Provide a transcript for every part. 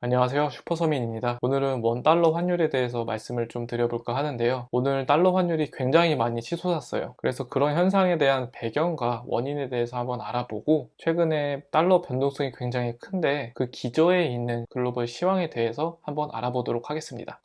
안녕하세요, 슈퍼서민입니다. 오늘은 원달러 환율에 대해서 말씀을 좀 드려볼까 하는데요. 오늘 달러 환율이 굉장히 많이 치솟았어요. 그래서 그런 현상에 대한 배경과 원인에 대해서 한번 알아보고, 최근에 달러 변동성이 굉장히 큰데 그 기저에 있는 글로벌 시황에 대해서 한번 알아보도록 하겠습니다.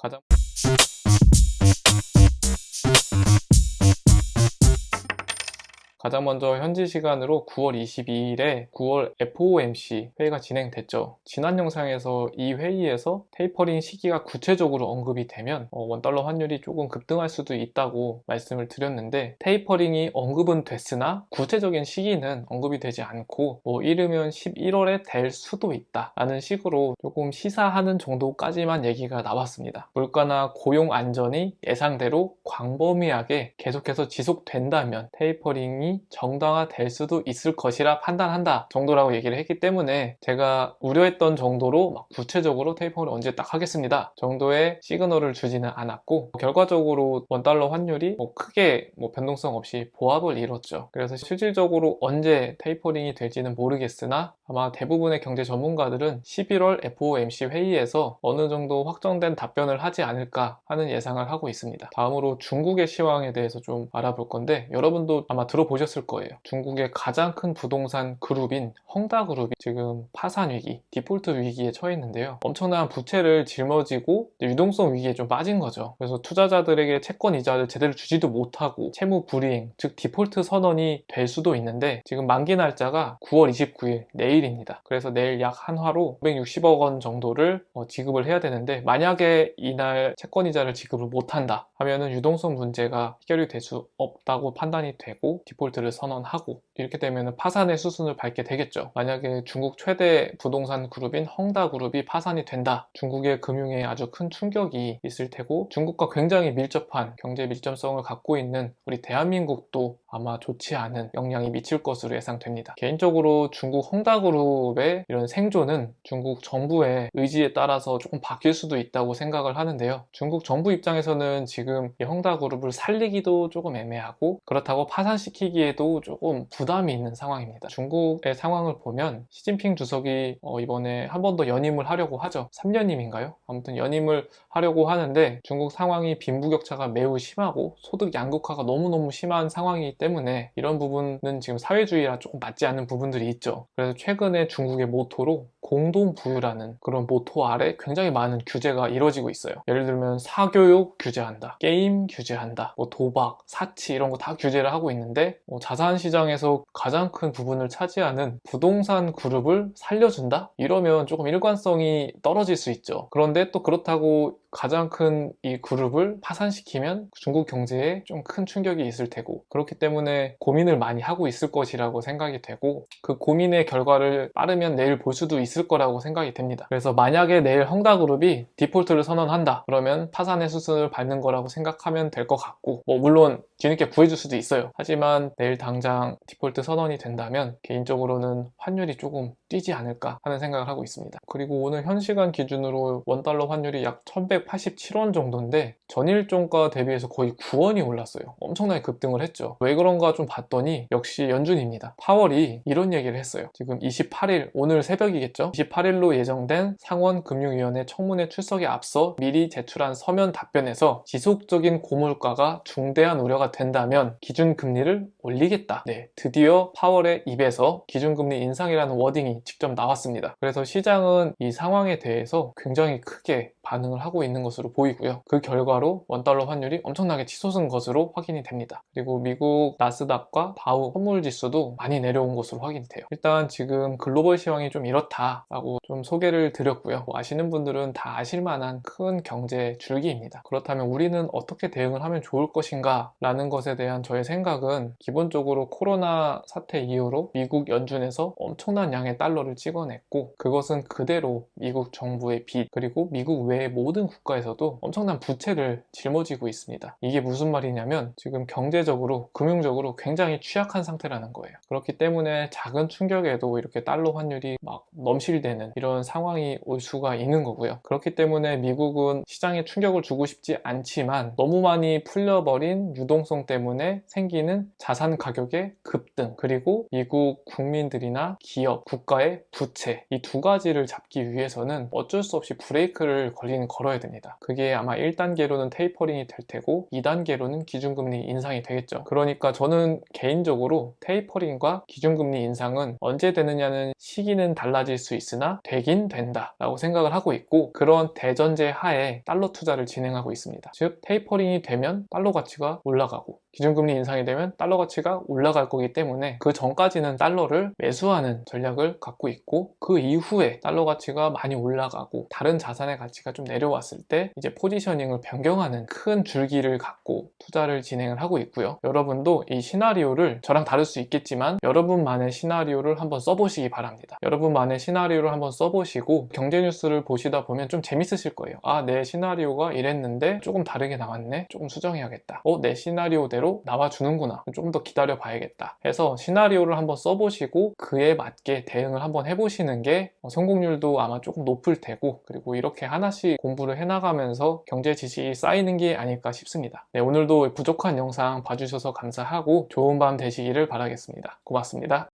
가장 먼저 현지 시간으로 9월 22일에 9월 FOMC 회의가 진행됐죠. 지난 영상에서 이 회의에서 테이퍼링 시기가 구체적으로 언급이 되면 원달러 환율이 조금 급등할 수도 있다고 말씀을 드렸는데, 테이퍼링이 언급은 됐으나 구체적인 시기는 언급이 되지 않고 이르면 11월에 될 수도 있다 라는 식으로 조금 시사하는 정도까지만 얘기가 나왔습니다. 물가나 고용 안전이 예상대로 광범위하게 계속해서 지속된다면 테이퍼링이 정당화될 수도 있을 것이라 판단한다 정도라고 얘기를 했기 때문에, 제가 우려했던 정도로 막 구체적으로 테이퍼를 언제 딱 하겠습니다 정도의 시그널을 주지는 않았고, 결과적으로 원달러 환율이 크게 변동성 없이 보합을 이뤘죠. 그래서 실질적으로 언제 테이퍼링이 될지는 모르겠으나 아마 대부분의 경제 전문가들은 11월 FOMC 회의에서 어느 정도 확정된 답변을 하지 않을까 하는 예상을 하고 있습니다. 다음으로 중국의 시황에 대해서 좀 알아볼 건데, 여러분도 아마 들어보셨을 거예요. 중국의 가장 큰 부동산 그룹인 헝다그룹이 지금 파산 위기, 디폴트 위기에 처해 있는데요. 엄청난 부채를 짊어지고 유동성 위기에 좀 빠진 거죠. 그래서 투자자들에게 채권 이자를 제대로 주지도 못하고 채무 불이행, 즉 디폴트 선언이 될 수도 있는데, 지금 만기 날짜가 9월 29일 내일입니다. 그래서 내일 약 한화로 560억 원 정도를 지급을 해야 되는데, 만약에 이날 채권 이자를 지급을 못한다 하면은 유동성 문제가 해결이 될 수 없다고 판단이 되고 디폴트를 선언하고, 이렇게 되면 파산의 수순을 밟게 되겠죠. 만약에 중국 최대 부동산 그룹인 헝다그룹이 파산이 된다, 중국의 금융에 아주 큰 충격이 있을 테고, 중국과 굉장히 밀접한 경제 밀접성을 갖고 있는 우리 대한민국도 아마 좋지 않은 영향이 미칠 것으로 예상됩니다. 개인적으로 중국 헝다그룹의 이런 생존은 중국 정부의 의지에 따라서 조금 바뀔 수도 있다고 생각을 하는데요. 중국 정부 입장에서는 지금 이 헝다그룹을 살리기도 조금 애매하고, 그렇다고 파산시키기에도 조금 부담이 있는 상황입니다. 중국의 상황을 보면 시진핑 주석이 이번에 한 번 더 연임을 하려고 하죠. 3년임인가요? 아무튼 연임을 하려고 하는데, 중국 상황이 빈부격차가 매우 심하고 소득 양극화가 너무너무 심한 상황이기 때문에 이런 부분은 지금 사회주의랑 조금 맞지 않는 부분들이 있죠. 그래서 최근에 중국의 모토로 공동부유라는 그런 모토 아래 굉장히 많은 규제가 이루어지고 있어요. 예를 들면 사교육 규제한다, 게임 규제한다, 도박, 사치 이런 거 다 규제를 하고 있는데, 자산 시장에서 가장 큰 부분을 차지하는 부동산 그룹을 살려준다? 이러면 조금 일관성이 떨어질 수 있죠. 그런데 또 그렇다고 가장 큰 이 그룹을 파산시키면 중국 경제에 좀 큰 충격이 있을 테고, 그렇기 때문에 고민을 많이 하고 있을 것이라고 생각이 되고, 그 고민의 결과를 빠르면 내일 볼 수도 있을 거라고 생각이 됩니다. 그래서 만약에 내일 헝다그룹이 디폴트를 선언한다 그러면 파산의 수순을 밟는 거라고 생각하면 될 것 같고, 물론 뒤늦게 구해줄 수도 있어요. 하지만 내일 당장 디폴트 선언이 된다면 개인적으로는 환율이 조금 뛰지 않을까 하는 생각을 하고 있습니다. 그리고 오늘 현 시간 기준으로 원달러 환율이 약 1187원 정도인데, 전일종가 대비해서 거의 9원이 올랐어요. 엄청나게 급등을 했죠. 왜 그런가 좀 봤더니 역시 연준입니다. 파월이 이런 얘기를 했어요. 지금 28일, 오늘 새벽이겠죠? 28일로 예정된 상원금융위원회 청문회 출석에 앞서 미리 제출한 서면 답변에서 지속적인 고물가가 중대한 우려가 된다면 기준금리를 올리겠다. 네, 드디어 파월의 입에서 기준금리 인상이라는 워딩이 직접 나왔습니다. 그래서 시장은 이 상황에 대해서 굉장히 크게 반응을 하고 있는 것으로 보이고요. 그 결과로 원달러 환율이 엄청나게 치솟은 것으로 확인이 됩니다. 그리고 미국 나스닥과 다우 선물 지수도 많이 내려온 것으로 확인이 돼요. 일단 지금 글로벌 시황이 좀 이렇다라고 좀 소개를 드렸고요. 아시는 분들은 다 아실 만한 큰 경제 줄기입니다. 그렇다면 우리는 어떻게 대응을 하면 좋을 것인가 라는 것에 대한 저의 생각은, 기본적으로 코로나 사태 이후로 미국 연준에서 엄청난 양의 달러를 찍어냈고, 그것은 그대로 미국 정부의 빚, 그리고 미국 외의 모든 국가에서도 엄청난 부채를 짊어지고 있습니다. 이게 무슨 말이냐면 지금 경제적으로, 금융적으로 굉장히 취약한 상태라는 거예요. 그렇기 때문에 작은 충격에도 이렇게 달러 환율이 막 넘실대는 이런 상황이 올 수가 있는 거고요. 그렇기 때문에 미국은 시장에 충격을 주고 싶지 않지만 너무 많이 풀려버린 유동성 때문에 생기는 자산 가격의 급등, 그리고 미국 국민들이나 기업, 국가의 부채, 이 두 가지를 잡기 위해서는 어쩔 수 없이 브레이크를 걸어야 됩니다. 그게 아마 1단계로는 테이퍼링이 될 테고 2단계로는 기준금리 인상이 되겠죠. 그러니까 저는 개인적으로 테이퍼링과 기준금리 인상은 언제 되느냐는 시기는 달라질 수 있으나 되긴 된다 라고 생각을 하고 있고, 그런 대전제 하에 달러 투자를 진행하고 있습니다. 즉 테이퍼링이 되면 달러 가치가 올라가고 기준금리 인상이 되면 달러 가치가 올라갈 거기 때문에 그 전까지는 달러를 매수하는 전략을 갖고 있고, 그 이후에 달러 가치가 많이 올라가고 다른 자산의 가치가 좀 내려왔을 때 이제 포지셔닝을 변경하는 큰 줄기를 갖고 투자를 진행을 하고 있고요. 여러분도 이 시나리오를 저랑 다를 수 있겠지만 여러분만의 시나리오를 한번 써보시기 바랍니다. 여러분만의 시나리오를 한번 써보시고 경제 뉴스를 보시다 보면 좀 재밌으실 거예요. 아, 내 시나리오가 이랬는데 조금 다르게 나왔네, 조금 수정해야겠다. 내 시나리오대로 나와주는구나, 좀 더 기다려 봐야겠다 해서 시나리오를 한번 써보시고 그에 맞게 대응을 한번 해보시는 게 성공률도 아마 조금 높을 테고, 그리고 이렇게 하나씩 공부를 해나가면서 경제 지식이 쌓이는 게 아닐까 싶습니다. 네, 오늘도 부족한 영상 봐주셔서 감사하고 좋은 밤 되시기를 바라겠습니다. 고맙습니다.